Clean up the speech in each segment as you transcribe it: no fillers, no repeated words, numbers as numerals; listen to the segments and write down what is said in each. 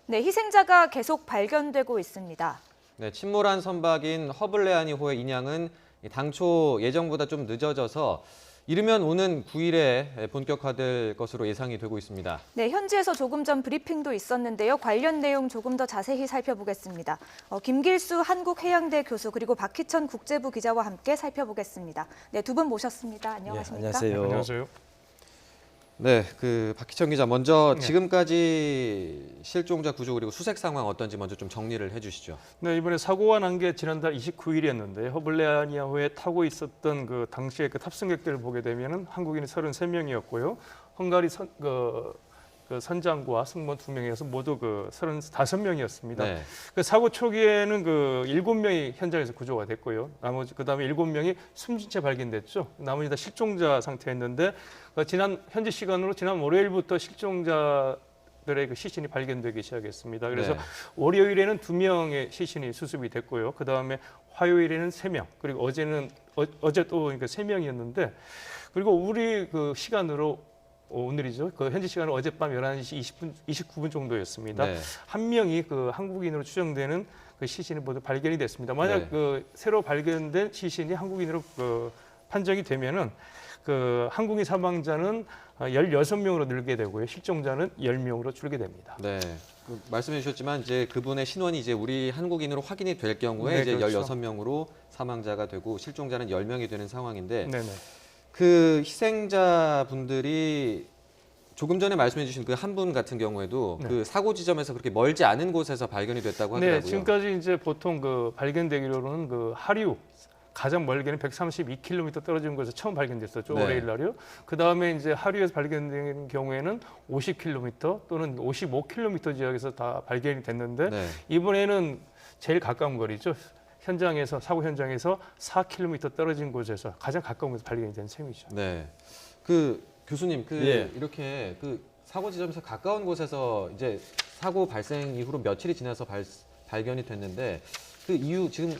네, 희생자가 계속 발견되고 있습니다. 네, 침몰한 선박인 허블레아니호의 인양은 당초 예정보다 좀 늦어져서 이르면 오는 9일에 본격화될 것으로 예상이 되고 있습니다. 네, 현지에서 조금 전 브리핑도 있었는데요. 관련 내용 조금 더 자세히 살펴보겠습니다. 김길수 한국해양대 교수 그리고 박희천 국제부 기자와 함께 살펴보겠습니다. 네, 두 분 모셨습니다. 안녕하십니까? 네, 안녕하세요. 안녕하세요. 네, 박희천 기자 먼저 네. 지금까지 실종자 구조 그리고 수색 상황 어떤지 먼저 좀 정리를 해주시죠. 네, 이번에 사고가 난 게 지난달 29일이었는데 허블레아니아호에 타고 있었던 그 당시의 그 탑승객들을 보게 되면은 한국인이 33명이었고요. 헝가리 선장과 승무원 2명이어서 모두 그 35명이었습니다. 네. 그 사고 초기에는 그 7명이 현장에서 구조가 됐고요. 나머지 그다음에 7명이 숨진 채 발견됐죠. 나머지 다 실종자 상태였는데 현지 시간으로 지난 월요일부터 실종자들의 그 시신이 발견되기 시작했습니다. 그래서 네. 월요일에는 2명의 시신이 수습이 됐고요. 그다음에 화요일에는 3명, 그리고 어제는 어제 또 그러니까 3명이었는데 그리고 우리 그 시간으로 오늘이죠. 그 현지 시간은 어젯밤 11시 29분 정도였습니다. 네. 한 명이 그 한국인으로 추정되는 그 시신이 모두 발견이 됐습니다. 만약 네. 그 새로 발견된 시신이 한국인으로 그 판정이 되면은 그 한국인 사망자는 16명으로 늘게 되고요. 실종자는 10명으로 줄게 됩니다. 네. 말씀해 주셨지만 이제 그분의 신원이 이제 우리 한국인으로 확인이 될 경우에 네, 이제 그렇죠. 16명으로 사망자가 되고 실종자는 10명이 되는 상황인데 네네. 그 희생자분들이 조금 전에 말씀해 주신 그 한 분 같은 경우에도 네. 그 사고 지점에서 그렇게 멀지 않은 곳에서 발견이 됐다고 하더라고요. 네, 지금까지 이제 보통 그 발견되기로는 그 하류 가장 멀게는 132km 떨어진 곳에서 처음 발견됐었죠. 네. 월요일 날이요. 그 다음에 이제 하류에서 발견된 경우에는 50km 또는 55km 지역에서 다 발견이 됐는데 네. 이번에는 제일 가까운 거리죠. 사고 현장에서 4km 떨어진 곳에서 가장 가까운 곳에서 발견이 된 셈이죠. 네. 그 교수님, 예. 이렇게 그 사고 지점에서 가까운 곳에서 이제 사고 발생 이후로 며칠이 지나서 발견이 됐는데 그 이유 지금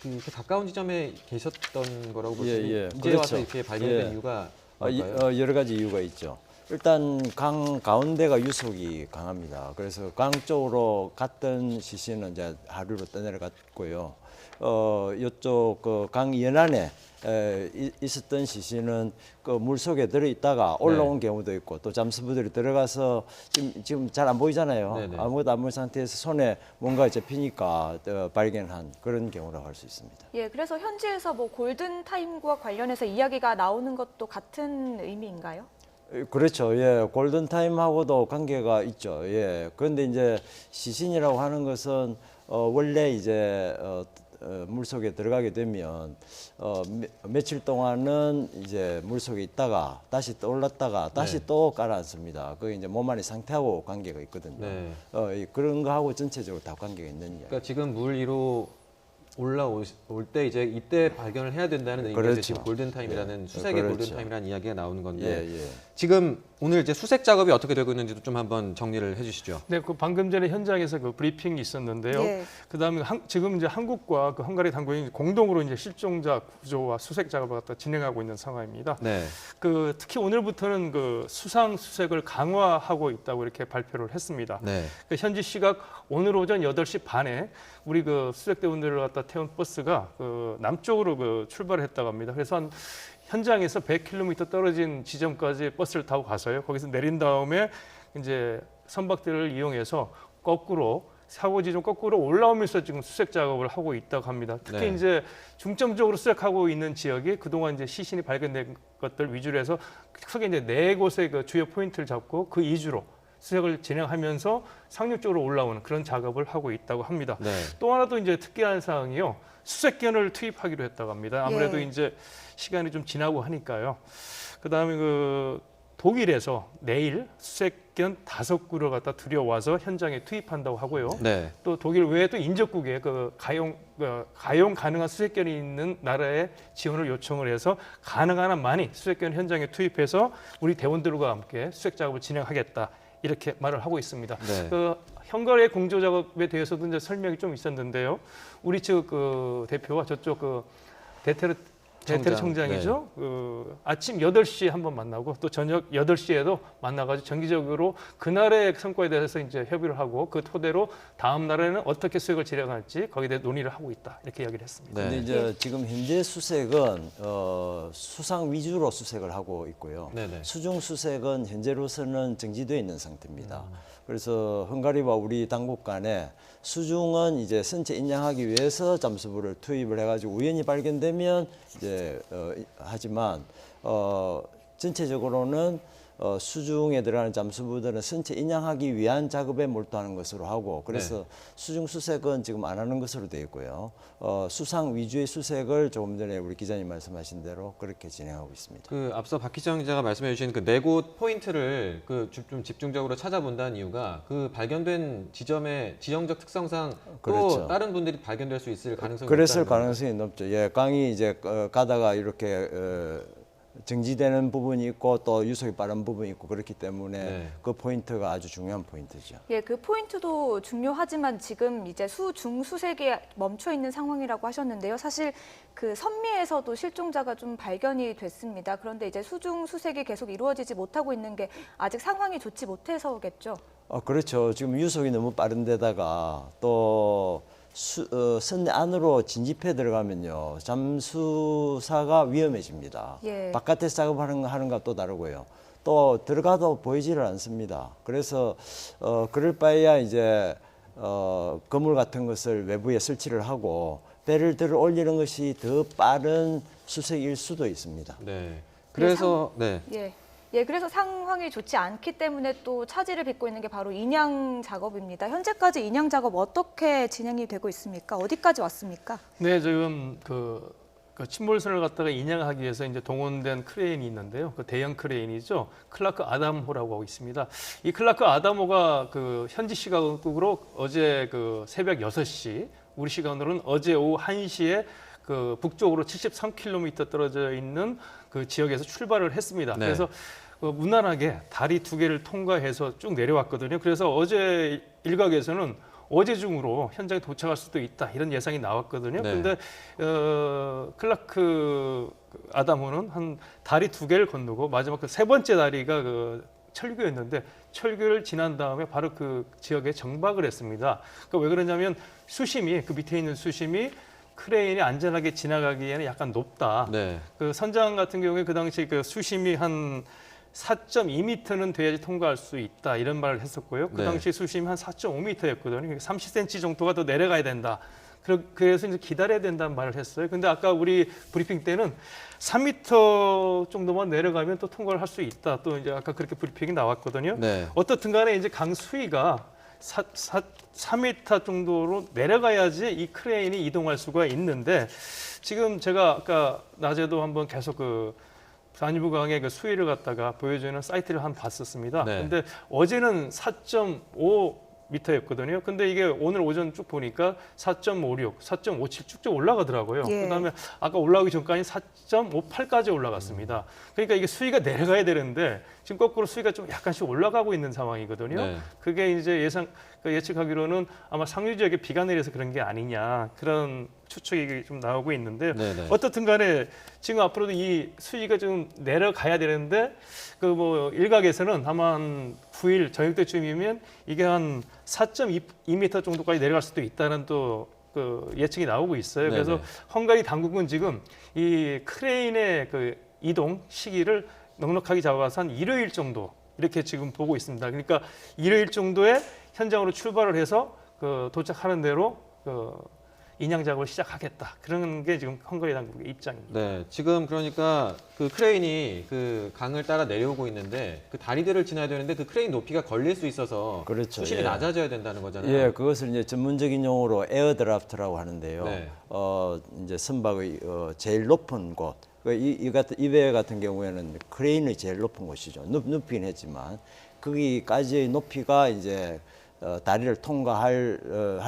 그 가까운 지점에 계셨던 거라고 보시면 예. 이제 그렇죠. 와서 이렇게 발견된 예. 이유가 뭘까요? 여러 가지 이유가 있죠. 일단 강 가운데가 유속이 강합니다. 그래서 강 쪽으로 갔던 시신은 이제 하류로 떠내려갔고요. 이쪽 그 강 연안에 있었던 시신은 그 물 속에 들어 있다가 올라온 경우도 있고 또 잠수부들이 들어가서 지금 잘 안 보이잖아요. 네네. 아무것도 안 보인 상태에서 손에 뭔가 잡히니까 발견한 그런 경우라고 할 수 있습니다. 예, 그래서 현지에서 뭐 골든 타임과 관련해서 이야기가 나오는 것도 같은 의미인가요? 그렇죠. 예, 골든 타임하고도 관계가 있죠. 예. 그런데 이제 시신이라고 하는 것은 원래 이제 물 속에 들어가게 되면 며칠 동안은 이제 물 속에 있다가 다시 떠올랐다가 다시 네. 또 깔아앉습니다. 그게 이제 몸 안의 상태하고 관계가 있거든요. 네. 그런 거하고 전체적으로 다 관계가 있는 이야기. 그러니까 지금 물 위로 올라올 때 이때 발견을 해야 된다는 의미에서 그렇죠. 지금 골든 타임이라는 예. 수색의 그렇죠. 골든 타임이라는 이야기가 나오는 건데 예. 지금 오늘 이제 수색 작업이 어떻게 되고 있는지도 좀 한번 정리를 해주시죠. 네, 그 방금 전에 현장에서 그 브리핑이 있었는데요. 예. 그다음에 지금 이제 한국과 그 헝가리 당국이 공동으로 이제 실종자 구조와 수색 작업을 갖다 진행하고 있는 상황입니다. 네. 그 특히 오늘부터는 그 수상 수색을 강화하고 있다고 이렇게 발표를 했습니다. 네. 그 현지 시각 오늘 오전 8시 반에 우리 그 수색대원들을 갖다 태운 버스가 그 남쪽으로 그 출발을 했다고 합니다. 그래서 한 현장에서 100km 떨어진 지점까지 버스를 타고 가서요. 거기서 내린 다음에 이제 선박들을 이용해서 사고 지점 거꾸로 올라오면서 지금 수색 작업을 하고 있다고 합니다. 특히 네. 이제 중점적으로 수색하고 있는 지역이 그동안 이제 시신이 발견된 것들 위주로 해서 크게 이제 4곳의 그 주요 포인트를 잡고 그 위주로 수색을 진행하면서 상륙적으로 올라오는 그런 작업을 하고 있다고 합니다. 네. 또 하나 또 이제 특이한 사항이요. 수색견을 투입하기로 했다고 합니다. 아무래도 예. 이제 시간이 좀 지나고 하니까요. 그다음에 그 독일에서 내일 수색견 5구를 갖다 들여와서 현장에 투입한다고 하고요. 네. 또 독일 외에 또 인접국에 그 가용 가능한 수색견이 있는 나라에 지원을 요청을 해서 가능한 한 많이 수색견 현장에 투입해서 우리 대원들과 함께 수색 작업을 진행하겠다. 이렇게 말을 하고 있습니다. 네. 그 헝가리의 공조 작업에 대해서도 이제 설명이 좀 있었는데요. 우리 측 그 대표와 저쪽 그 대통령청장이죠. 아침 8시에 한번 만나고 또 저녁 8시에도 만나가지고 정기적으로 그날의 성과에 대해서 이제 협의를 하고 그 토대로 다음 날에는 어떻게 수색을 진행할지 거기에 대해 논의를 하고 있다 이렇게 이야기를 했습니다. 네. 근데 이제 지금 현재 수색은 수상 위주로 수색을 하고 있고요. 네네. 수중 수색은 현재로서는 정지되어 있는 상태입니다. 그래서 헝가리와 우리 당국 간에 수중은 이제 선체 인양하기 위해서 잠수부를 투입을 해가지고 우연히 발견되면 이제 하지만 전체적으로는 수중에 들어가는 잠수부들은 선체 인양하기 위한 작업에 몰두하는 것으로 하고 그래서 수중 수색은 지금 안 하는 것으로 되어 있고요. 수상 위주의 수색을 조금 전에 우리 기자님 말씀하신 대로 그렇게 진행하고 있습니다. 그 앞서 박희정 기자가 말씀해주신 그 네 곳 포인트를 좀 집중적으로 찾아본다는 이유가 그 발견된 지점의 지형적 특성상 또 그렇죠. 다른 분들이 발견될 수 있을 가능성이 그랬을 높다는 가능성이 높죠. 예, 강이 이제 가다가 이렇게 정지되는 부분이 있고 또 유속이 빠른 부분이 있고 그렇기 때문에 네. 그 포인트가 아주 중요한 포인트죠. 예, 그 포인트도 중요하지만 지금 이제 수중 수색이 멈춰 있는 상황이라고 하셨는데요. 사실 그 선미에서도 실종자가 좀 발견이 됐습니다. 그런데 이제 수중 수색이 계속 이루어지지 못하고 있는 게 아직 상황이 좋지 못해서겠죠. 그렇죠. 지금 유속이 너무 빠른 데다가 또 선내 안으로 진집해 들어가면요. 잠수사가 위험해집니다. 예. 바깥에서 작업하는 것과 또 다르고요. 또 들어가도 보이지를 않습니다. 그래서 그럴 바에야 이제 그물 같은 것을 외부에 설치를 하고 배를 들어 올리는 것이 더 빠른 수색일 수도 있습니다. 네. 그래서 네. 예, 그래서 상황이 좋지 않기 때문에 또 차질을 빚고 있는 게 바로 인양 작업입니다. 현재까지 인양 작업 어떻게 진행이 되고 있습니까? 어디까지 왔습니까? 네, 지금 그 침몰선을 갖다가 인양하기 위해서 이제 동원된 크레인이 있는데요. 그 대형 크레인이죠. 클라크 아담호라고 하고 있습니다. 이 클라크 아담호가 그 현지 시각으로 어제 그 새벽 6시, 우리 시간으로는 어제 오후 1시에 그 북쪽으로 73km 떨어져 있는 그 지역에서 출발을 했습니다. 네. 그래서 무난하게 다리 2개를 통과해서 쭉 내려왔거든요. 그래서 어제 일각에서는 어제 중으로 현장에 도착할 수도 있다 이런 예상이 나왔거든요. 네. 그런데 클라크 아담호는 한 다리 2개를 건너고 마지막 그 세 번째 다리가 그 철교였는데 철교를 지난 다음에 바로 그 지역에 정박을 했습니다. 그러니까 왜 그러냐면 수심이 그 밑에 있는 수심이 크레인이 안전하게 지나가기에는 약간 높다. 네. 그 선장 같은 경우에 그 당시 그 수심이 한 4.2m는 돼야지 통과할 수 있다 이런 말을 했었고요. 그 네. 당시 수심이 한 4.5m였거든요. 30cm 정도가 더 내려가야 된다. 그래서 이제 기다려야 된다는 말을 했어요. 근데 아까 우리 브리핑 때는 3m 정도만 내려가면 또 통과를 할 수 있다. 또 이제 아까 그렇게 브리핑이 나왔거든요. 네. 어떻든 간에 이제 강 수위가 4m 정도로 내려가야지 이 크레인이 이동할 수가 있는데 지금 제가 아까 낮에도 한번 계속 그 단위부강의 그 수위를 갖다가 보여주는 사이트를 한번 봤었습니다. 네. 근데 어제는 4.5m였거든요. 근데 이게 오늘 오전 쭉 보니까 4.56, 4.57 쭉쭉 올라가더라고요. 예. 그다음에 아까 올라오기 전까지 4.58까지 올라갔습니다. 그러니까 이게 수위가 내려가야 되는데 지금 거꾸로 수위가 좀 약간씩 올라가고 있는 상황이거든요. 네. 그게 이제 예측하기로는 아마 상류 지역에 비가 내려서 그런 게 아니냐 그런 추측이 좀 나오고 있는데 네네. 어떻든 간에 지금 앞으로도 이 수위가 좀 내려가야 되는데 그 뭐 일각에서는 아마 한 9일 저녁 때쯤이면 이게 한 4.2m 정도까지 내려갈 수도 있다는 또 그 예측이 나오고 있어요. 그래서 네네. 헝가리 당국은 지금 이 크레인의 그 이동 시기를 넉넉하게 잡아서 한 일요일 정도 이렇게 지금 보고 있습니다. 그러니까 일요일 정도에 현장으로 출발을 해서 그 도착하는 대로 그 인양 작업을 시작하겠다. 그런 게 지금 헝가리 당국의 입장입니다. 네, 지금 그러니까 그 크레인이 그 강을 따라 내려오고 있는데 그 다리들을 지나야 되는데 그 크레인 높이가 걸릴 수 있어서 그렇죠. 수심이 예. 낮아져야 된다는 거잖아요. 예, 그것을 이제 전문적인 용어로 에어드라프트라고 하는데요. 네. 이제 선박의 제일 높은 곳. 이 배 같은 경우에는 크레인이 제일 높은 곳이죠. 높이긴 했지만 거기까지의 높이가 이제 다리를 통과할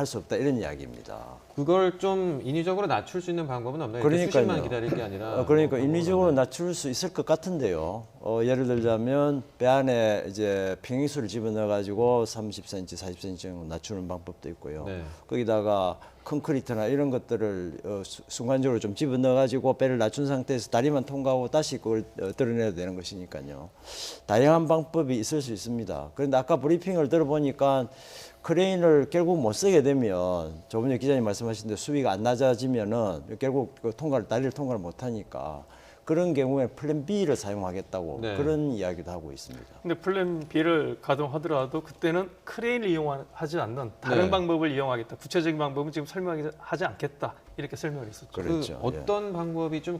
수 없다 이런 이야기입니다. 그걸 좀 인위적으로 낮출 수 있는 방법은 없나요? 그러니까요. 수심만 기다릴 게 아니라. 그러니까 뭐 인위적으로 낮출 수 있을 것 같은데요. 예를 들자면 배 안에 이제 평행수를 집어넣어 가지고 30cm, 40cm 정도 낮추는 방법도 있고요. 네. 거기다가 콘크리트나 이런 것들을 순간적으로 좀 집어넣어 가지고 배를 낮춘 상태에서 다리만 통과하고 다시 그걸 드러내야 되는 것이니까요. 다양한 방법이 있을 수 있습니다. 그런데 아까 브리핑을 들어보니까 크레인을 결국 못 쓰게 되면 저번에 기자님 말씀하신 대로 수위가 안 낮아지면은 결국 그 다리를 통과를 못 하니까 그런 경우에 플랜 B를 사용하겠다고 네. 그런 이야기도 하고 있습니다. 근데 플랜 B를 가동하더라도 그때는 크레인을 이용하지 않는 다른 네. 방법을 이용하겠다. 구체적인 방법은 지금 설명하지 않겠다. 이렇게 설명을 했었죠. 그렇죠. 그 어떤 방법이 좀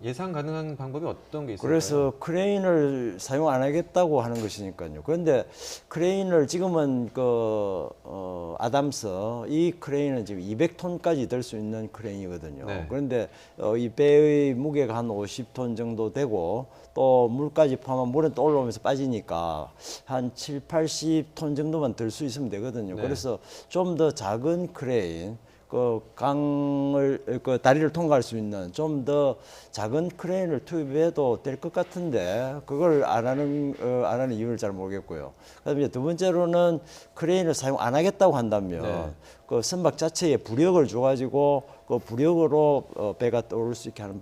예상 가능한 방법이 어떤 게 있을까요? 그래서 크레인을 사용 안 하겠다고 하는 것이니까요. 그런데 크레인을 지금은 아담스 이 크레인은 지금 200톤까지 들 수 있는 크레인이거든요. 네. 그런데 이 배의 무게가 한 50톤 정도 되고 또 물까지 포함하면 물은 또 올라오면서 빠지니까 한 7, 80톤 정도만 들 수 있으면 되거든요. 네. 그래서 좀 더 작은 크레인 다리를 통과할 수 있는 좀 더 작은 크레인을 투입해도 될 것 같은데 그걸 안 하는 이유를 잘 모르겠고요. 그다음에 두 번째로는 크레인을 사용 안 하겠다고 한다면 네. 그 선박 자체에 부력을 줘가지고 그 부력으로 배가 떠오를 수 있게 하는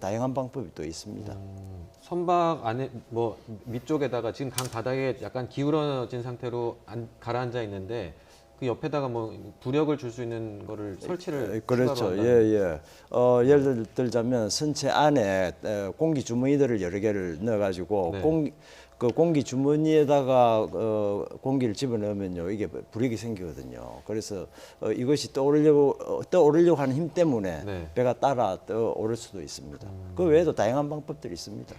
다양한 방법이 또 있습니다. 선박 안에 뭐 밑쪽에다가 지금 강 바닥에 약간 기울어진 상태로 가라앉아 있는데 그 옆에다가 뭐 부력을 줄 수 있는 거를 설치를 그렇죠. 추가로 한다는 예를 들자면 선체 안에 공기 주머니들을 여러 개를 넣어가지고 네. 그 공기 주머니에다가 공기를 집어넣으면요 이게 부력이 생기거든요. 그래서 이것이 떠오르려고 하는 힘 때문에 네. 배가 따라 떠오를 수도 있습니다. 그 외에도 다양한 방법들이 있습니다.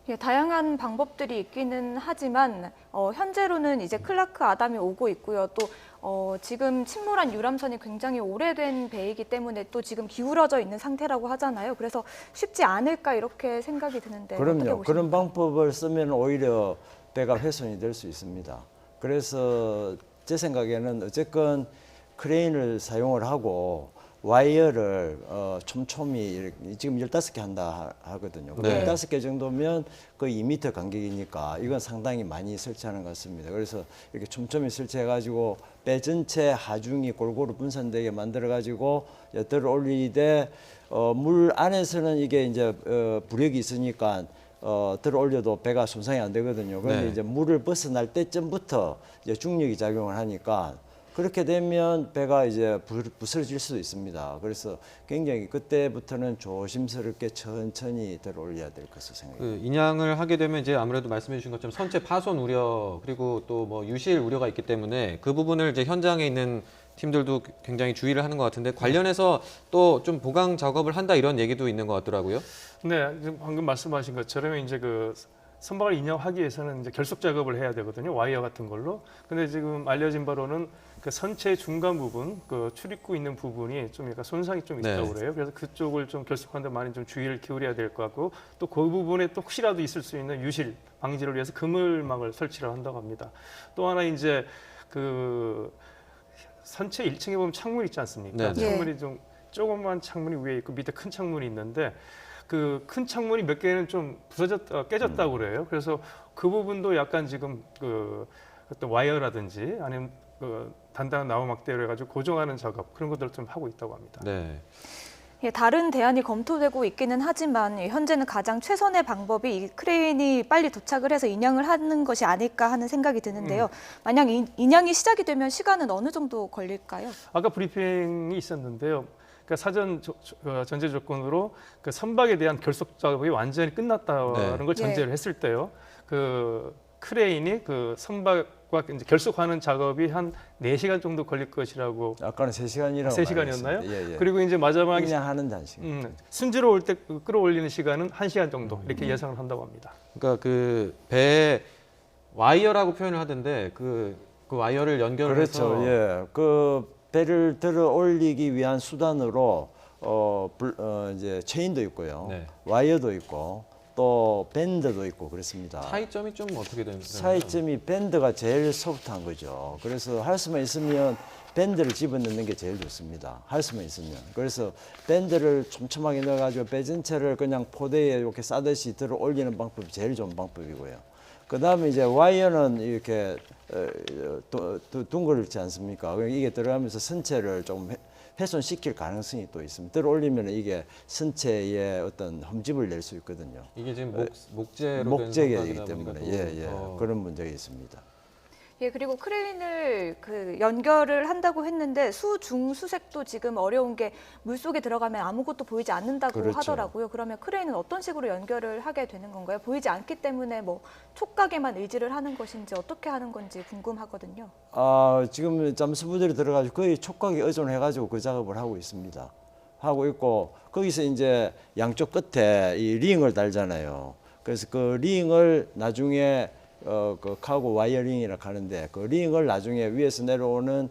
예, 다양한 방법들이 있기는 하지만 현재로는 이제 클라크 아담이 오고 있고요. 또 지금 침몰한 유람선이 굉장히 오래된 배이기 때문에 또 지금 기울어져 있는 상태라고 하잖아요. 그래서 쉽지 않을까 이렇게 생각이 드는데 어떻게 그럼요. 보십니까? 그런 방법을 쓰면 오히려 배가 훼손이 될 수 있습니다. 그래서 제 생각에는 어쨌건 크레인을 사용을 하고 와이어를 촘촘히 이렇게 지금 15개 하거든요. 네. 15개 정도면 거의 2m 간격이니까 이건 상당히 많이 설치하는 것 같습니다. 그래서 이렇게 촘촘히 설치해가지고 배 전체 하중이 골고루 분산되게 만들어가지고 들어 올리되 물 안에서는 이게 이제 부력이 있으니까 들어 올려도 배가 손상이 안 되거든요. 그런데 네. 이제 물을 벗어날 때쯤부터 이제 중력이 작용을 하니까 그렇게 되면 배가 이제 부서질 수도 있습니다. 그래서 굉장히 그때부터는 조심스럽게 천천히 들어 올려야 될 것으로 생각합니다. 그 인양을 하게 되면 이제 아무래도 말씀해 주신 것처럼 선체 파손 우려 그리고 또 뭐 유실 우려가 있기 때문에 그 부분을 이제 현장에 있는 팀들도 굉장히 주의를 하는 것 같은데 관련해서 또 좀 보강 작업을 한다 이런 얘기도 있는 것 같더라고요. 네, 지금 방금 말씀하신 것처럼 이제 그 선박을 인양하기 위해서는 이제 결속 작업을 해야 되거든요. 와이어 같은 걸로. 근데 지금 알려진 바로는 그 선체 중간 부분, 그 출입구 있는 부분이 좀 약간 손상이 좀 있다고 네. 그래요. 그래서 그쪽을 좀 결속하는데 많이 좀 주의를 기울여야 될 것 같고 또 그 부분에 또 혹시라도 있을 수 있는 유실 방지를 위해서 그물망을 설치를 한다고 합니다. 또 하나 이제 그 선체 1층에 보면 창문 있지 않습니까? 네, 네. 창문이 좀 조그만 창문이 위에 있고 밑에 큰 창문이 있는데 그 큰 창문이 몇 개는 좀 깨졌다고 그래요. 그래서 그 부분도 약간 지금 그 어떤 와이어라든지 아니면 그 단단한 나무 막대로 해가지고 고정하는 작업 그런 것들을 좀 하고 있다고 합니다. 네. 예, 다른 대안이 검토되고 있기는 하지만 현재는 가장 최선의 방법이 이 크레인이 빨리 도착을 해서 인양을 하는 것이 아닐까 하는 생각이 드는데요. 만약 인양이 시작이 되면 시간은 어느 정도 걸릴까요? 아까 브리핑이 있었는데요. 그러니까 사전 전제 조건으로 그 선박에 대한 결속 작업이 완전히 끝났다는 네. 걸 전제를 했을 때요. 그 크레인이 그 선박과 이제 결속하는 작업이 한 4시간 정도 걸릴 것이라고. 아까는 3시간이라고 3시간이었나요? 예, 예. 그리고 이제 마지막에 인양하는 단식. 순지로 올 때 끌어올리는 시간은 1시간 정도 이렇게 예상을 한다고 합니다. 그러니까 그 배 와이어라고 표현을 하던데 그 와이어를 연결을 그렇죠. 해서 예. 그 배를 들어 올리기 위한 수단으로 이제 체인도 있고요. 네. 와이어도 있고 또 밴드도 있고 그렇습니다. 차이점이 좀 어떻게 되나요? 차이점이 밴드가 제일 소프트한 거죠. 그래서 할 수만 있으면 밴드를 집어넣는 게 제일 좋습니다. 할 수만 있으면. 그래서 밴드를 촘촘하게 넣어가지고 배 전체를 그냥 포대에 이렇게 싸듯이 들어 올리는 방법이 제일 좋은 방법이고요. 그 다음에 이제 와이어는 이렇게 둥그렇지 않습니까? 이게 들어가면서 선체를 좀 훼손시킬 가능성이 또 있습니다. 들어 올리면 이게 선체에 어떤 흠집을 낼 수 있거든요. 이게 지금 목재로 된 목재이기 성곽이다 때문에 보니까 그런 문제가 있습니다. 예, 그리고 크레인을 연결을 한다고 했는데 수중수색도 지금 어려운 게 물속에 들어가면 아무것도 보이지 않는다고 그렇죠. 하더라고요. 그러면 크레인은 어떤 식으로 연결을 하게 되는 건가요? 보이지 않기 때문에 뭐 촉각에만 의지를 하는 것인지 어떻게 하는 건지 궁금하거든요. 지금 잠수부들이 들어가지고 거의 촉각에 의존해가지고 그 작업을 하고 있습니다. 하고 있고 거기서 이제 양쪽 끝에 이 링을 달잖아요. 그래서 그 링을 나중에 그 카고 와이어링이라 하는데 그 링을 나중에 위에서 내려오는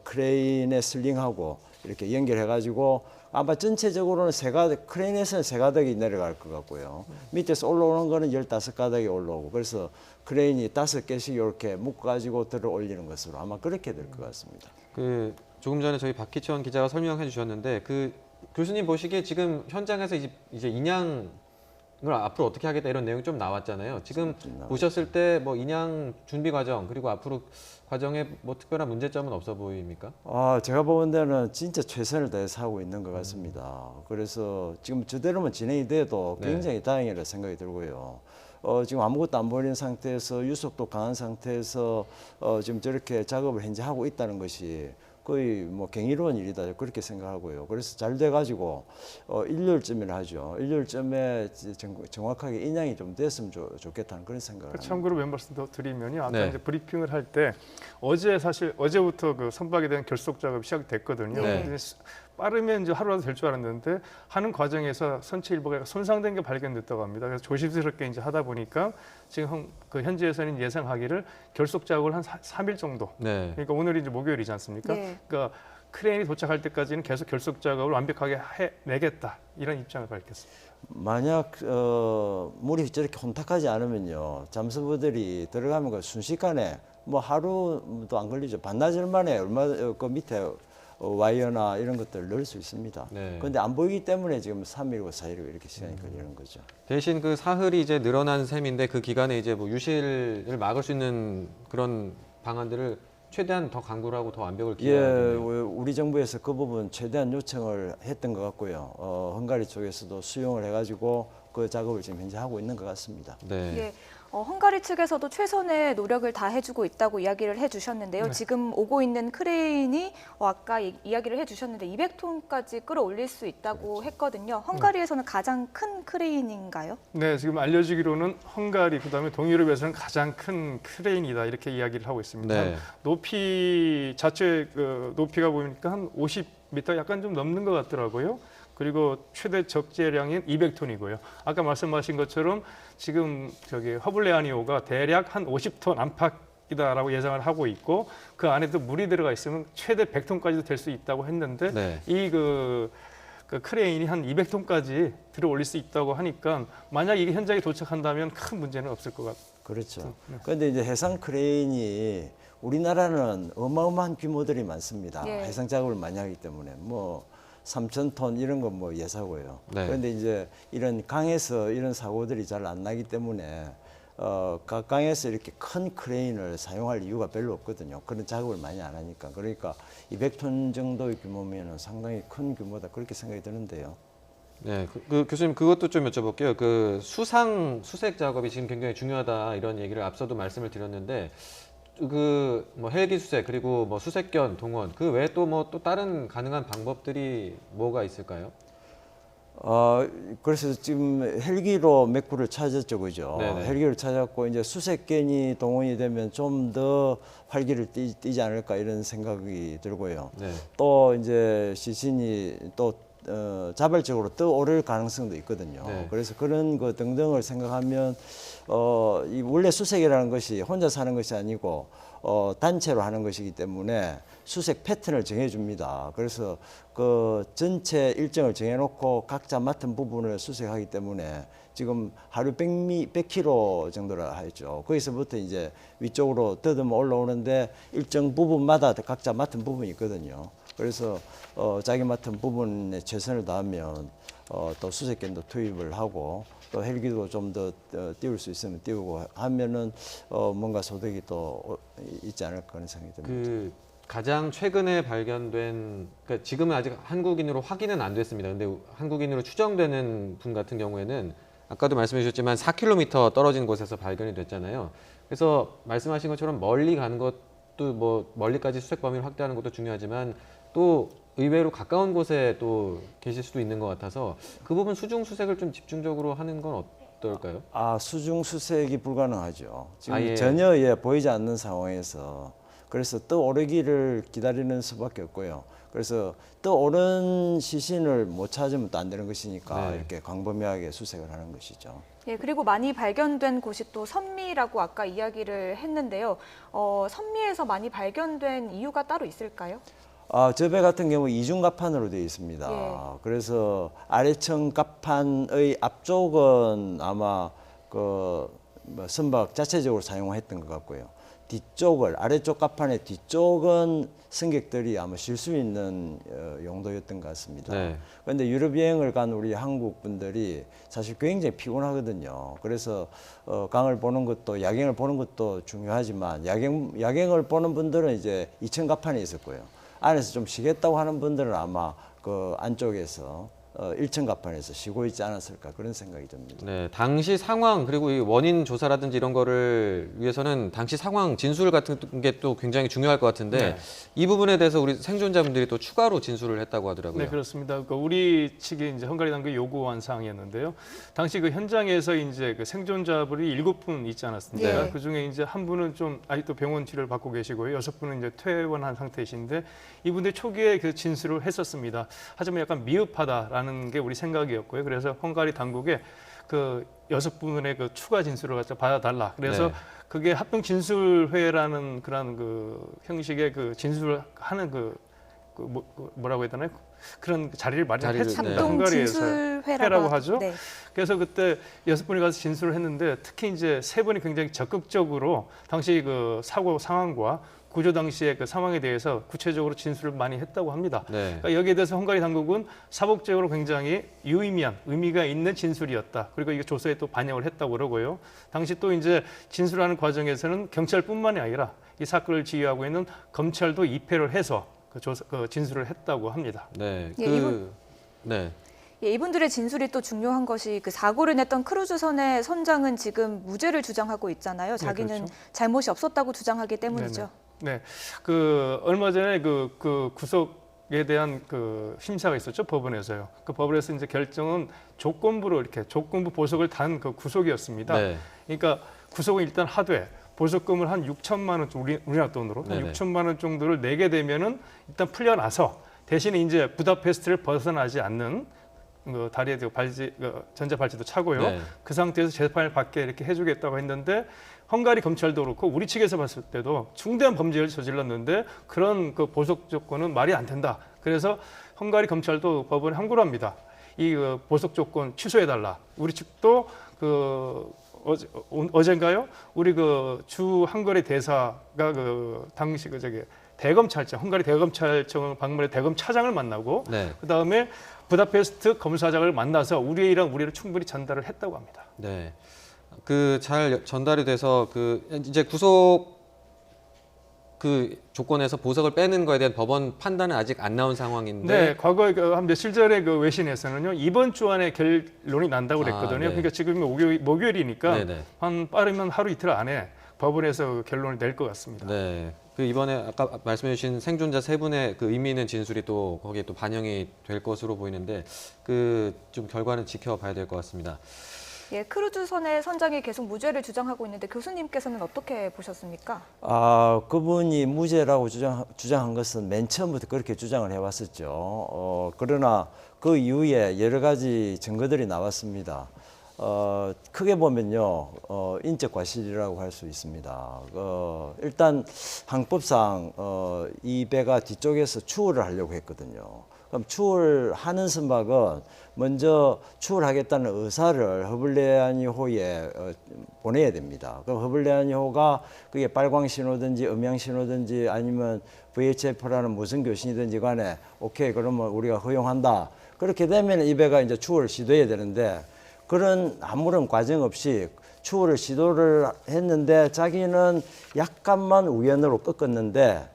크레인에 슬링하고 이렇게 연결해가지고 아마 전체적으로는 크레인에서는 3가닥이 내려갈 것 같고요. 밑에서 올라오는 거는 15가닥이 올라오고 그래서 크레인이 5개씩 이렇게 묶어가지고 들어 올리는 것으로 아마 그렇게 될 것 같습니다. 그 조금 전에 저희 박희천 기자가 설명해 주셨는데 그 교수님 보시기에 지금 현장에서 이제 인양을 앞으로 어떻게 하겠다 이런 내용이 좀 나왔잖아요. 지금 보셨을 때 뭐 인양 준비 과정 그리고 앞으로 과정에 뭐 특별한 문제점은 없어 보입니까? 제가 보는 데는 진짜 최선을 다해서 하고 있는 것 같습니다. 그래서 지금 저대로만 진행이 돼도 굉장히 다행이라 생각이 들고요. 지금 아무것도 안 보이는 상태에서 유속도 강한 상태에서 지금 저렇게 작업을 현재 하고 있다는 것이 거의 뭐 경이로운 일이다 그렇게 생각하고요. 그래서 잘 돼가지고 일요일쯤에 하죠. 일요일쯤에 정확하게 인양이 좀 됐으면 좋겠다는 그런 생각을 합니다. 참고로 멤버스 더 드리면요. 아까 네. 이제 브리핑을 할 때 어제부터 그 선박에 대한 결속 작업이 시작됐거든요. 네. 근데 빠르면 이제 하루라도 될 줄 알았는데 하는 과정에서 선체 일부가 손상된 게 발견됐다고 합니다. 그래서 조심스럽게 이제 하다 보니까 지금 그 현지에서는 예상하기를 결속 작업을 한 3일 정도. 네. 그러니까 오늘이 이제 목요일이지 않습니까? 네. 그러니까 크레인이 도착할 때까지는 계속 결속 작업을 완벽하게 해내겠다 이런 입장을 밝혔습니다. 만약 물이 저렇게 혼탁하지 않으면요 잠수부들이 들어가면 그 순식간에 뭐 하루도 안 걸리죠. 반나절 만에 그 밑에 와이어나 이런 것들을 넣을 수 있습니다. 네. 그런데 안 보이기 때문에 지금 3일이고 4일이고 이렇게 시간이 걸리는 거죠. 대신 그 사흘이 이제 늘어난 셈인데 그 기간에 이제 뭐 유실을 막을 수 있는 그런 방안들을 최대한 더 강구를 하고 더 완벽을 기하겠네요. 우리 정부에서 그 부분 최대한 요청을 했던 것 같고요. 헝가리 쪽에서도 수용을 해가지고 그 작업을 지금 현재 하고 있는 것 같습니다. 네. 예. 헝가리 측에서도 최선의 노력을 다해주고 있다고 이야기를 해주셨는데요. 지금 오고 있는 크레인이 아까 이야기를 해주셨는데 200톤까지 끌어올릴 수 있다고 했거든요. 헝가리에서는 가장 큰 크레인인가요? 네, 지금 알려지기로는 헝가리 그다음에 동유럽에서는 가장 큰 크레인이다 이렇게 이야기를 하고 있습니다. 네. 높이 자체 높이가 보니까 한 50m 약간 좀 넘는 것 같더라고요. 그리고 최대 적재량인 200톤이고요. 아까 말씀하신 것처럼 지금 허블레아니오가 대략 한 50톤 안팎이다라고 예상을 하고 있고 그 안에도 물이 들어가 있으면 최대 100톤까지도 될 수 있다고 했는데 네. 이 그 크레인이 한 200톤까지 들어 올릴 수 있다고 하니까 만약 이게 현장에 도착한다면 큰 문제는 없을 것 같아요. 그렇죠. 그런데 이제 해상 크레인이 우리나라는 어마어마한 규모들이 많습니다. 예. 해상 작업을 많이 하기 때문에 뭐 3,000톤 이런 건 뭐 예사고요. 네. 그런데 이제 이런 강에서 이런 사고들이 잘 안 나기 때문에 각 강에서 이렇게 큰 크레인을 사용할 이유가 별로 없거든요. 그런 작업을 많이 안 하니까. 그러니까 200톤 정도의 규모면 상당히 큰 규모다 그렇게 생각이 드는데요. 네, 교수님 그것도 좀 여쭤볼게요. 그 수색 작업이 지금 굉장히 중요하다 이런 얘기를 앞서도 말씀을 드렸는데 그 뭐 헬기 수색 그리고 뭐 수색견 동원 그 외에 또 뭐 또 다른 가능한 방법들이 뭐가 있을까요? 그래서 지금 헬기로 맥구를 찾았죠, 그죠? 네네. 헬기를 찾았고 이제 수색견이 동원이 되면 좀 더 활기를 띠지 않을까 이런 생각이 들고요. 네. 또 이제 시신이 또 자발적으로 떠오를 가능성도 있거든요. 네. 그래서 그런 거 등등을 생각하면 이 원래 수색이라는 것이 혼자 사는 것이 아니고 단체로 하는 것이기 때문에 수색 패턴을 정해줍니다. 그래서 그 전체 일정을 정해놓고 각자 맡은 부분을 수색하기 때문에 지금 하루 100km 정도라 하죠. 거기서부터 이제 위쪽으로 더듬어 올라오는데 일정 부분마다 각자 맡은 부분이 있거든요. 그래서 자기 맡은 부분에 최선을 다하면 또 수색견도 투입을 하고 또 헬기도 좀 더 띄울 수 있으면 띄우고 하면은 뭔가 소득이 또 있지 않을까 그런 생각이 듭니다. 그 가장 최근에 발견된, 그러니까 지금은 아직 한국인으로 확인은 안 됐습니다. 근데 한국인으로 추정되는 분 같은 경우에는 아까도 말씀해 주셨지만 4km 떨어진 곳에서 발견이 됐잖아요. 그래서 말씀하신 것처럼 멀리 가는 것도 뭐 멀리까지 수색 범위를 확대하는 것도 중요하지만 또 의외로 가까운 곳에 또 계실 수도 있는 것 같아서 그 부분 수중 수색을 좀 집중적으로 하는 건 어떨까요? 수중 수색이 불가능하죠. 지금 아예. 전혀 보이지 않는 상황에서 그래서 떠오르기를 기다리는 수밖에 없고요. 그래서 떠오른 시신을 못 찾으면 또 안 되는 것이니까 네. 이렇게 광범위하게 수색을 하는 것이죠. 예, 그리고 많이 발견된 곳이 또 선미라고 아까 이야기를 했는데요. 선미에서 많이 발견된 이유가 따로 있을까요? 저 배 같은 경우 이중갑판으로 되어 있습니다. 예. 그래서 아래층 갑판의 앞쪽은 아마 선박 자체적으로 사용했던 것 같고요. 뒤쪽을 아래쪽 갑판의 뒤쪽은 승객들이 아마 쉴 수 있는 용도였던 것 같습니다. 네. 그런데 유럽 여행을 간 우리 한국 분들이 사실 굉장히 피곤하거든요. 그래서 강을 보는 것도 야경을 보는 것도 중요하지만 야경을 보는 분들은 이제 2층 갑판에 있었고요. 안에서 좀 쉬겠다고 하는 분들은 아마 그 안쪽에서 1층 갑판에서 쉬고 있지 않았을까 그런 생각이 듭니다. 네, 당시 상황 그리고 이 원인 조사라든지 이런 거를 위해서는 당시 상황 진술 같은 게 또 굉장히 중요할 것 같은데 네. 이 부분에 대해서 우리 생존자분들이 또 추가로 진술을 했다고 하더라고요. 네, 그렇습니다. 우리 측이 이제 헝가리 당국이 요구한 사항이었는데요. 당시 그 현장에서 이제 그 생존자분이 7분 있지 않았습니까? 네. 그 중에 이제 한 분은 좀 아직도 병원 치료를 받고 계시고요. 6분은 이제 퇴원한 상태이신데 이분들이 초기에 그 진술을 했었습니다. 하지만 약간 미흡하다라는 게 우리 생각이었고요. 그래서 헝가리 당국에 그 6분의 그 추가 진술을 갖다 받아달라. 그래서 네. 그게 합동 진술회라는 그런 그 형식의 그 진술을 하는 뭐라고 해야 되나요? 그런 자리를 마련했습니다. 네. 합동 헝가리에서 진술회라고 회라고 하죠. 네. 그래서 그때 6분이 가서 진술을 했는데 특히 이제 3분이 굉장히 적극적으로 당시 그 사고 상황과 구조 당시의 그 상황에 대해서 구체적으로 진술을 많이 했다고 합니다. 네. 그러니까 여기에 대해서 헝가리 당국은 사복적으로 굉장히 유의미한 의미가 있는 진술이었다. 그리고 이게 조서에 또 반영을 했다고 그러고요. 당시 또 이제 진술하는 과정에서는 경찰뿐만이 아니라 이 사건을 지휘하고 있는 검찰도 입회를 해서 그 진술을 했다고 합니다. 네, 예, 이분- 네. 예, 이분들의 진술이 또 중요한 것이 그 사고를 냈던 크루즈선의 선장은 지금 무죄를 주장하고 있잖아요. 자기는 그렇죠. 잘못이 없었다고 주장하기 때문이죠. 네, 그 얼마 전에 그 구속에 대한 그 심사가 있었죠, 법원에서요. 그 법원에서 이제 결정은 조건부로 이렇게 조건부 보석을 단 그 구속이었습니다. 네. 그러니까 구속은 일단 하되 보석금을 한 6천만 원, 우리나라 돈으로 한 네네. 6천만 원 정도를 내게 되면은 일단 풀려나서 대신에 이제 부다페스트를 벗어나지 않는 그 다리에 전자 발찌도 차고요. 네. 그 상태에서 재판을 받게 이렇게 해주겠다고 했는데 헝가리 검찰도 그렇고 우리 측에서 봤을 때도 중대한 범죄를 저질렀는데 그런 그 보석 조건은 말이 안 된다. 그래서 헝가리 검찰도 법원에 항고를 합니다. 이 보석 조건 취소해달라. 우리 측도 어젠가요? 우리 그 주 헝가리 대사가 그 당시 대검찰청, 헝가리 대검찰청을 방문해 대검차장을 만나고 네. 그 다음에 부다페스트 검사장을 만나서 우리랑 우리를 충분히 전달을 했다고 합니다. 네. 그 잘 전달이 돼서 그 이제 구속 그 조건에서 보석을 빼는 거에 대한 법원 판단은 아직 안 나온 상황인데. 네, 과거에 한 며칠 전에 그 외신에서는요 이번 주 안에 결론이 난다고 그랬거든요. 네. 그러니까 지금 목요일이니까 네네. 한 빠르면 하루 이틀 안에 법원에서 결론을 낼 것 같습니다. 네. 그 이번에 아까 말씀해주신 생존자 3분의 그 의미 있는 진술이 또 거기에 또 반영이 될 것으로 보이는데 그 좀 결과는 지켜봐야 될 것 같습니다. 예, 크루즈선의 선장이 계속 무죄를 주장하고 있는데 교수님께서는 어떻게 보셨습니까? 그분이 무죄라고 주장한 것은 맨 처음부터 그렇게 주장을 해왔었죠. 그러나 그 이후에 여러 가지 증거들이 나왔습니다. 크게 보면요, 인적 과실이라고 할 수 있습니다. 일단 항법상 이 배가 뒤쪽에서 추월을 하려고 했거든요. 그럼 추월하는 선박은 먼저 추월하겠다는 의사를 허블레아니호에 보내야 됩니다. 그럼 허블레아니호가 그게 빨광 신호든지 음양 신호든지 아니면 VHF라는 무슨 교신이든지 간에 오케이 그러면 우리가 허용한다. 그렇게 되면 이 배가 이제 추월을 시도해야 되는데 그런 아무런 과정 없이 추월을 시도를 했는데 자기는 약간만 우연으로 꺾었는데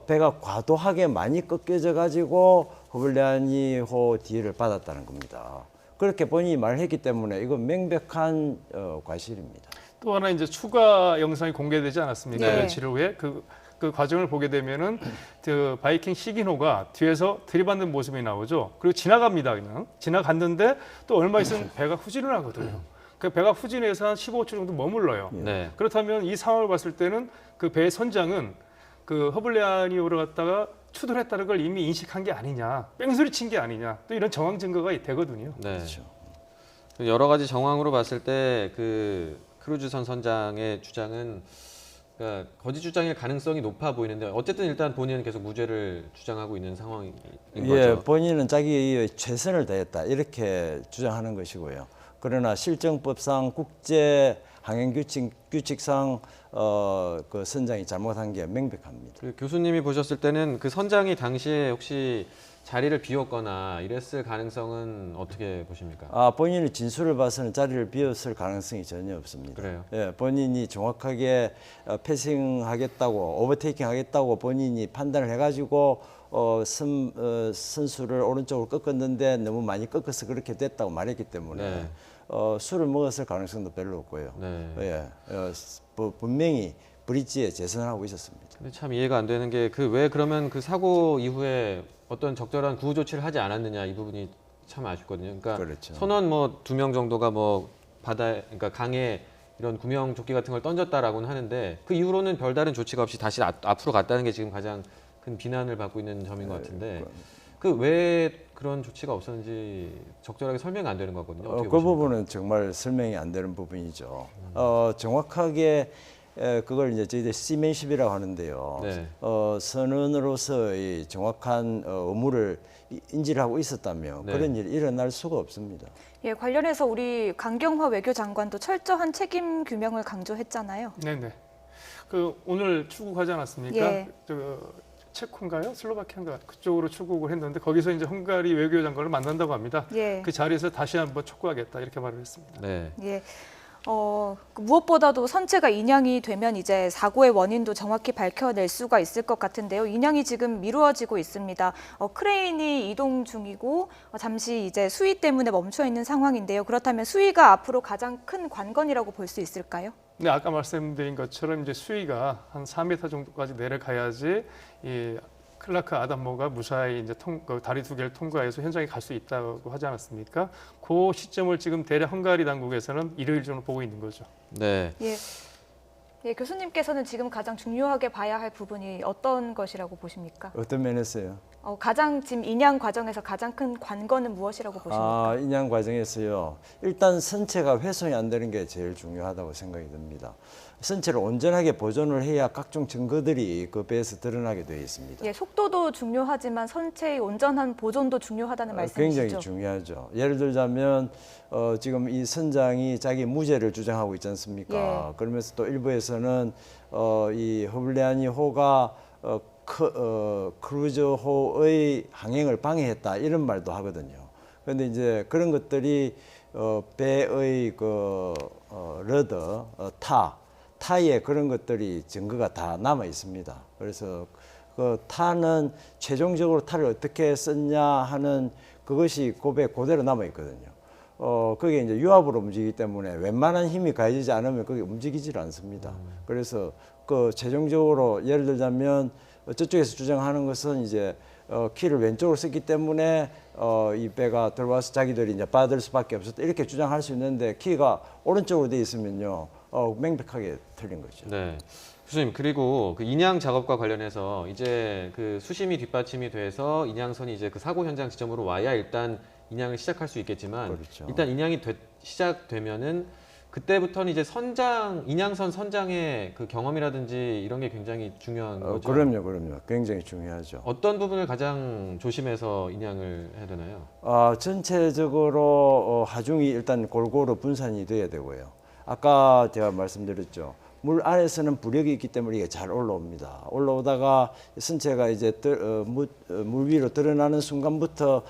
배가 과도하게 많이 꺾여져 가지고 허블리아니호 뒤를 받았다는 겁니다. 그렇게 본인이 말했기 때문에 이건 명백한 과실입니다. 또 하나 이제 추가 영상이 공개되지 않았습니까? 네. 며칠 후에 그 과정을 보게 되면은 그 바이킹 시기노가 뒤에서 들이받는 모습이 나오죠. 그리고 지나갑니다. 그냥 지나갔는데 또 얼마 있으면 배가 후진을 하거든요. 그 배가 후진해서 한 15초 정도 머물러요. 네. 그렇다면 이 상황을 봤을 때는 그 배의 선장은 그 허블리아니오를 갖다가 추돌했다는 걸 이미 인식한 게 아니냐, 뺑소리 친 게 아니냐, 또 이런 정황 증거가 되거든요. 네. 그렇죠. 여러 가지 정황으로 봤을 때 그 크루즈선 선장의 주장은 그러니까 거짓 주장일 가능성이 높아 보이는데 어쨌든 일단 본인은 계속 무죄를 주장하고 있는 상황인 예, 거죠. 본인은 자기의 최선을 다했다 이렇게 주장하는 것이고요. 그러나 실정법상 국제 항행 규칙상 그 선장이 잘못한 게 명백합니다. 그 교수님이 보셨을 때는 그 선장이 당시에 혹시 자리를 비웠거나 이랬을 가능성은 어떻게 보십니까? 본인의 진술을 봐서는 자리를 비웠을 가능성이 전혀 없습니다. 그래요? 예, 본인이 정확하게 패싱하겠다고 오버테이킹 하겠다고 본인이 판단을 해가지고 선수를 오른쪽으로 꺾었는데 너무 많이 꺾어서 그렇게 됐다고 말했기 때문에 네. 술을 먹었을 가능성도 별로 없고요. 네. 예, 분명히 브릿지에 재선하고 있었습니다. 근데 참 이해가 안 되는 게 그 왜 그러면 그 사고 이후에 어떤 적절한 구호 조치를 하지 않았느냐 이 부분이 참 아쉽거든요. 그러니까 그렇죠. 선원 뭐 2명 정도가 뭐 바다에 그러니까 강에 이런 구명 조끼 같은 걸 던졌다라고는 하는데 그 이후로는 별다른 조치가 없이 다시 앞으로 갔다는 게 지금 가장 큰 비난을 받고 있는 점인 것 같은데 그 왜 그런 조치가 없었는지 적절하게 설명이 안 되는 거거든요. 어떻게 그 보십니까? 부분은 정말 설명이 안 되는 부분이죠. 정확하게 그걸 이제 저희들 시맨십이라고 하는데요. 네. 선원으로서의 정확한 의무를 인지를 하고 있었다면 네. 그런 일이 일어날 수가 없습니다. 예, 관련해서 우리 강경화 외교장관도 철저한 책임 규명을 강조했잖아요. 네네. 그 오늘 출국하지 않았습니까? 예. 체코인가요? 슬로바키아인가 그쪽으로 출국을 했는데 거기서 이제 헝가리 외교장관을 만난다고 합니다. 예. 그 자리에서 다시 한번 촉구하겠다 이렇게 말을 했습니다. 네. 예. 무엇보다도 선체가 인양이 되면 이제 사고의 원인도 정확히 밝혀낼 수가 있을 것 같은데요. 인양이 지금 미루어지고 있습니다. 크레인이 이동 중이고 잠시 이제 수위 때문에 멈춰 있는 상황인데요. 그렇다면 수위가 앞으로 가장 큰 관건이라고 볼 수 있을까요? 네, 아까 말씀드린 것처럼 이제 수위가 한 4m 정도까지 내려가야지 이 클라크 아담모가 무사히 이제 다리 두 개를 통과해서 현장에 갈 수 있다고 하지 않았습니까? 그 시점을 지금 대략 헝가리 당국에서는 일요일 정도 보고 있는 거죠. 네. 예. 예, 교수님께서는 지금 가장 중요하게 봐야 할 부분이 어떤 것이라고 보십니까? 어떤 면에서요? 가장 지금 인양 과정에서 가장 큰 관건은 무엇이라고 보십니까? 인양 과정에서요. 일단 선체가 훼손이 안 되는 게 제일 중요하다고 생각이 듭니다. 선체를 온전하게 보존을 해야 각종 증거들이 그 배에서 드러나게 되어 있습니다. 예, 속도도 중요하지만 선체의 온전한 보존도 중요하다는 말씀이시죠? 굉장히 중요하죠. 예를 들자면 지금 이 선장이 자기 무죄를 주장하고 있지 않습니까? 예. 그러면서 또 일부에서는 이 허블리아니호가 크루즈호의 항행을 방해했다 이런 말도 하거든요. 그런데 이제 그런 것들이 배의 그 러더, 타에 그런 것들이 증거가 다 남아 있습니다. 그래서 그 타는 최종적으로 타를 어떻게 썼냐 하는 그것이 고배 그대로 남아 있거든요. 그게 이제 유압으로 움직이기 때문에 웬만한 힘이 가해지지 않으면 그게 움직이질 않습니다. 그래서 그 최종적으로 예를 들자면 저쪽에서 주장하는 것은 이제 키를 왼쪽으로 썼기 때문에 이 배가 들어와서 자기들이 이제 받을 수밖에 없었다 이렇게 주장할 수 있는데 키가 오른쪽으로 돼 있으면요 명백하게 틀린 거죠. 네. 교수님 그리고 그 인양 작업과 관련해서 이제 그 수심이 뒷받침이 돼서 인양선이 이제 그 사고 현장 지점으로 와야 일단 인양을 시작할 수 있겠지만 그렇죠. 일단 인양이 시작되면은 그때부터는 이제 인양선 선장의 그 경험이라든지 이런 게 굉장히 중요한 거죠. 그럼요. 굉장히 중요하죠. 어떤 부분을 가장 조심해서 인양을 해야 되나요? 전체적으로 하중이 일단 골고루 분산이 돼야 되고요. 아까 제가 말씀드렸죠. 물 안에서는 부력이 있기 때문에 이게 잘 올라옵니다. 올라오다가 선체가 이제 물 위로 드러나는 순간부터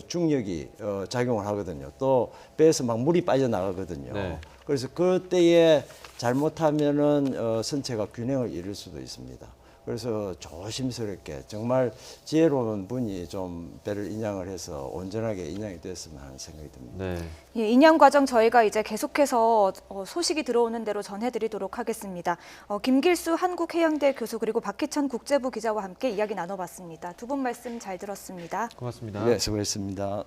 중력이 작용을 하거든요. 또 배에서 막 물이 빠져나가거든요. 네. 그래서 그때에 잘못하면은 선체가 균형을 잃을 수도 있습니다. 그래서 조심스럽게 정말 지혜로운 분이 좀 배를 인양을 해서 온전하게 인양이 됐으면 하는 생각이 듭니다. 네. 예, 인양 과정 저희가 이제 계속해서 소식이 들어오는 대로 전해드리도록 하겠습니다. 김길수 한국해양대 교수 그리고 박희천 국제부 기자와 함께 이야기 나눠봤습니다. 두 분 말씀 잘 들었습니다. 고맙습니다. 네, 수고했습니다.